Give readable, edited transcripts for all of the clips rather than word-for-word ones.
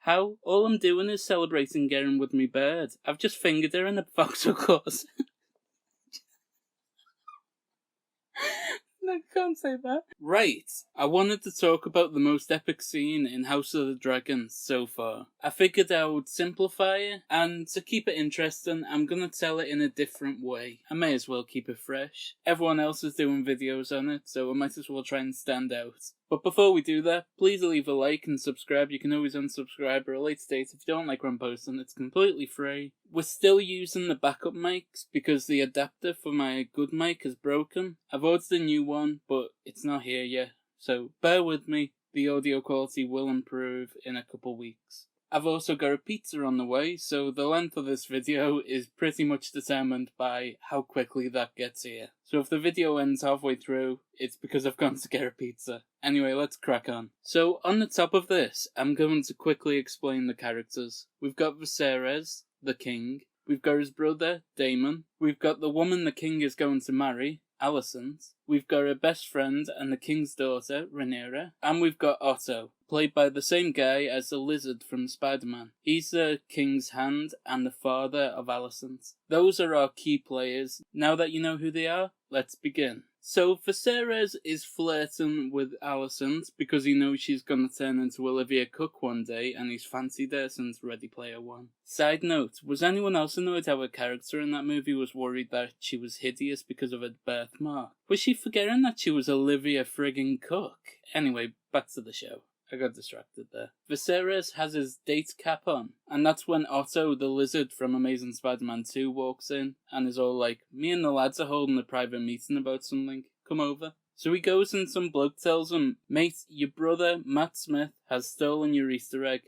How? All I'm doing is celebrating getting with me bird. I've just fingered her in a fox, of course. I can't say that. Right, I wanted to talk about the most epic scene in House of the Dragon so far. I figured I would simplify it, and to keep it interesting, I'm gonna tell it in a different way. I may as well keep it fresh. Everyone else is doing videos on it, so I might as well try and stand out. But before we do that, please leave a like and subscribe. You can always unsubscribe at a later date if you don't like what I'm posting. It's completely free. We're still using the backup mics because the adapter for my good mic is broken. I've ordered a new one, but it's not here yet. So bear with me. The audio quality will improve in a couple weeks. I've also got a pizza on the way, so the length of this video is pretty much determined by how quickly that gets here. So if the video ends halfway through, it's because I've gone to get a pizza. Anyway, let's crack on. So on the top of this, I'm going to quickly explain the characters. We've got Viserys, the king. We've got his brother, Daemon. We've got the woman the king is going to marry, Alicent. We've got her best friend and the king's daughter, Rhaenyra. And we've got Otto, played by the same guy as the lizard from Spider-Man. He's the king's hand and the father of Alicent. Those are our key players. Now that you know who they are, let's begin. So Viserys is flirting with Alicent because he knows she's gonna turn into Olivia Cook one day and he's fancied her since Ready Player One. Side note, was anyone else annoyed how her character in that movie was worried that she was hideous because of her birthmark? Was she forgetting that she was Olivia friggin' Cook? Anyway, back to the show. I got distracted there. Viserys has his date cap on, and that's when Otto, the lizard from Amazing Spider-Man 2, walks in, and is all like, me and the lads are holding a private meeting about something, come over. So he goes and some bloke tells him, mate, your brother, Matt Smith, has stolen your Easter egg,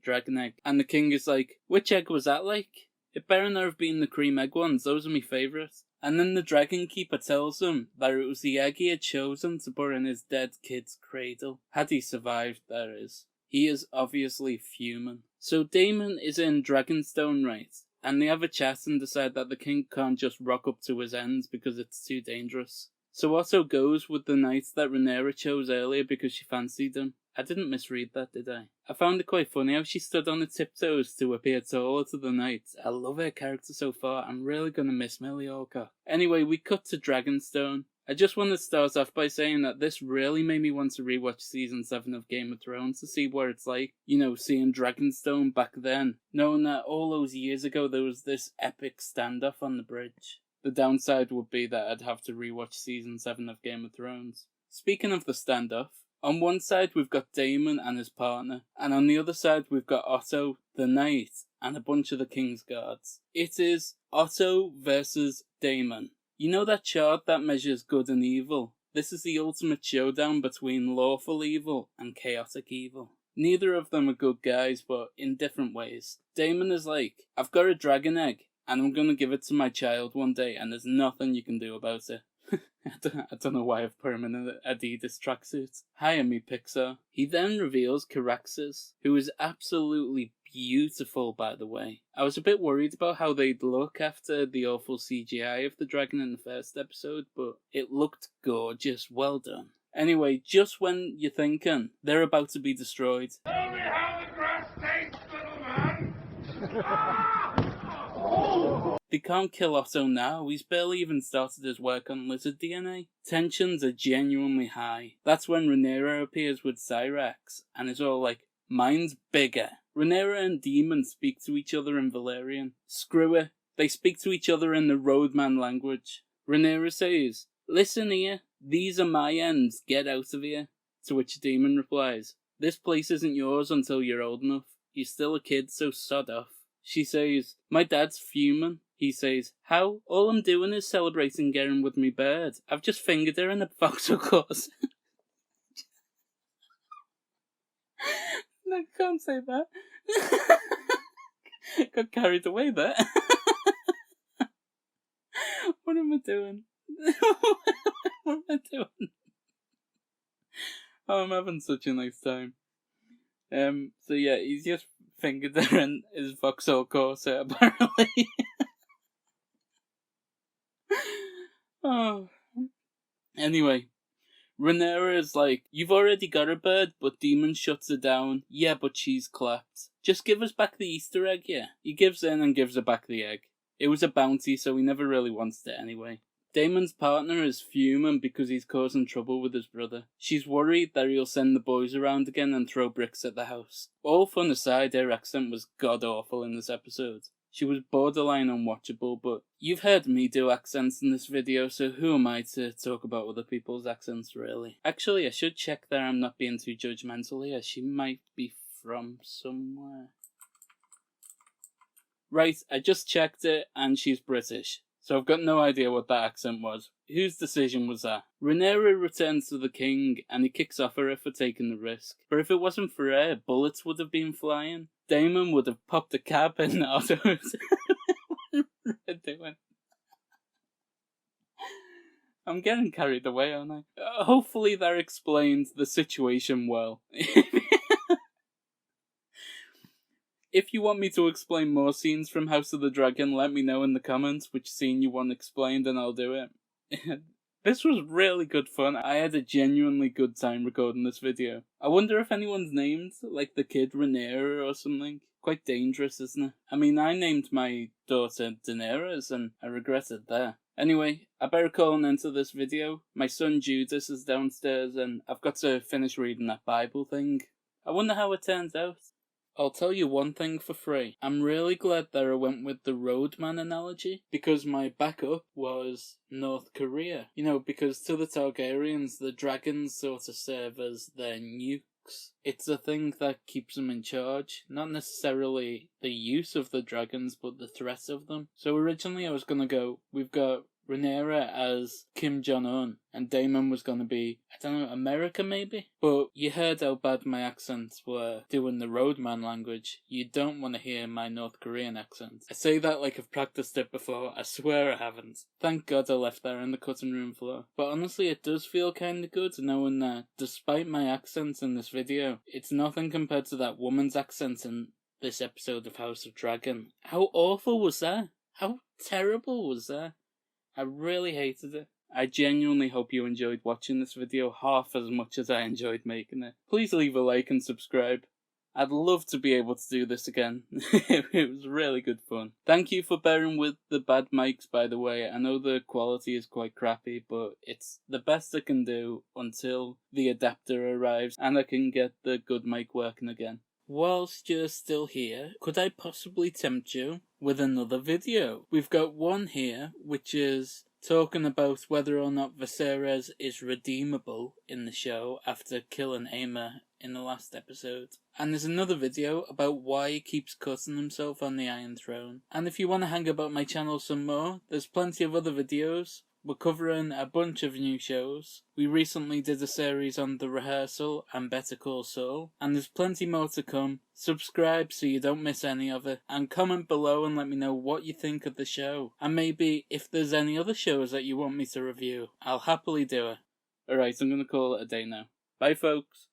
dragon egg. And the king is like, which egg was that like? It better not have been the cream egg ones, those are my favourite. And then the Dragon Keeper tells him that it was the egg he had chosen to put in his dead kid's cradle. Had he survived, that is. He is obviously fuming. So Daemon is in Dragonstone, right? And they have a chat and decide that the king can't just rock up to his ends because it's too dangerous. So Otto goes with the knight that Rhaenyra chose earlier because she fancied him. I didn't misread that, did I? I found it quite funny how she stood on her tiptoes to appear taller to the knight. I love her character so far. I'm really gonna miss Millie Alcock. Anyway, we cut to Dragonstone. I just want to start off by saying that this really made me want to rewatch Season 7 of Game of Thrones to see what it's like, seeing Dragonstone back then, knowing that all those years ago there was this epic standoff on the bridge. The downside would be that I'd have to rewatch Season 7 of Game of Thrones. Speaking of the standoff, on one side we've got Daemon and his partner, and on the other side we've got Otto, the knight, and a bunch of the king's guards. It is Otto versus Daemon. You know that chart that measures good and evil? This is the ultimate showdown between lawful evil and chaotic evil. Neither of them are good guys, but in different ways. Daemon is like, I've got a dragon egg, and I'm gonna give it to my child one day, and there's nothing you can do about it. I don't know why I've put him in an Adidas tracksuit. Hire me, Pixar. He then reveals Caraxes, who is absolutely beautiful, by the way. I was a bit worried about how they'd look after the awful CGI of the dragon in the first episode, but it looked gorgeous. Well done. Anyway, just when you're thinking they're about to be destroyed. Tell me how the grass tastes, little man! They can't kill Otto now, he's barely even started his work on lizard DNA. Tensions are genuinely high. That's when Rhaenyra appears with Syrax, and is all like, mine's bigger. Rhaenyra and Daemon speak to each other in Valyrian. Screw it, they speak to each other in the roadman language. Rhaenyra says, listen here, these are my ends, get out of here. To which Daemon replies, this place isn't yours until you're old enough. You're still a kid, so sod off. She says, my dad's fuming. He says, how? All I'm doing is celebrating getting with me bird. I've just fingered her in a fox, of course. I can't say that. Got carried away there. What am I doing? What am I doing? Oh, I'm having such a nice time. So yeah, he's just fingered her in his Vauxhall Corsa, apparently. Oh. Anyway, Rhaenyra is like, you've already got a bird, but Demon shuts her down. Yeah, but she's clapped. Just give us back the Easter egg, yeah. He gives in and gives her back the egg. It was a bounty, so he never really wants it anyway. Damon's partner is fuming because he's causing trouble with his brother. She's worried that he'll send the boys around again and throw bricks at the house. All fun aside, her accent was god-awful in this episode. She was borderline unwatchable, but you've heard me do accents in this video, so who am I to talk about other people's accents, really? Actually, I should check that I'm not being too judgmental here. She might be from somewhere. Right, I just checked it, and she's British. So I've got no idea what that accent was. Whose decision was that? Rhaenyra returns to the king, and he kicks off at her for taking the risk. But if it wasn't for her, bullets would have been flying. Daemon would have popped a cab and autos. I'm getting carried away, aren't I? Hopefully that explains the situation well. If you want me to explain more scenes from House of the Dragon, let me know in the comments which scene you want explained and I'll do it. This was really good fun. I had a genuinely good time recording this video. I wonder if anyone's named, like the kid Rhaenyra or something. Quite dangerous, isn't it? I mean, I named my daughter Daenerys and I regretted that. Anyway, I better call an end to this video. My son Judas is downstairs and I've got to finish reading that Bible thing. I wonder how it turns out. I'll tell you one thing for free. I'm really glad that I went with the roadman analogy, because my backup was North Korea. You know, because to the Targaryens, the dragons sort of serve as their nukes. It's the thing that keeps them in charge, not necessarily the use of the dragons, but the threat of them. So originally I was going to go, we've got Rhaenyra as Kim Jong-un, and Daemon was going to be, I don't know, America maybe? But you heard how bad my accents were doing the roadman language. You don't want to hear my North Korean accent. I say that like I've practiced it before, I swear I haven't. Thank God I left that on the cutting room floor. But honestly, it does feel kinda good knowing that, despite my accent in this video, it's nothing compared to that woman's accent in this episode of House of Dragon. How awful was that? How terrible was that? I really hated it. I genuinely hope you enjoyed watching this video half as much as I enjoyed making it. Please leave a like and subscribe. I'd love to be able to do this again. It was really good fun. Thank you for bearing with the bad mics, by the way. I know the quality is quite crappy, but it's the best I can do until the adapter arrives and I can get the good mic working again. Whilst you're still here, could I possibly tempt you with another video? We've got one here, which is talking about whether or not Viserys is redeemable in the show after killing Aemma in the last episode. And there's another video about why he keeps cutting himself on the Iron Throne. And if you want to hang about my channel some more, there's plenty of other videos. We're covering a bunch of new shows. We recently did a series on The Rehearsal and Better Call Saul, and there's plenty more to come. Subscribe so you don't miss any of it, and comment below and let me know what you think of the show. And maybe if there's any other shows that you want me to review, I'll happily do it. Alright, I'm going to call it a day now. Bye folks.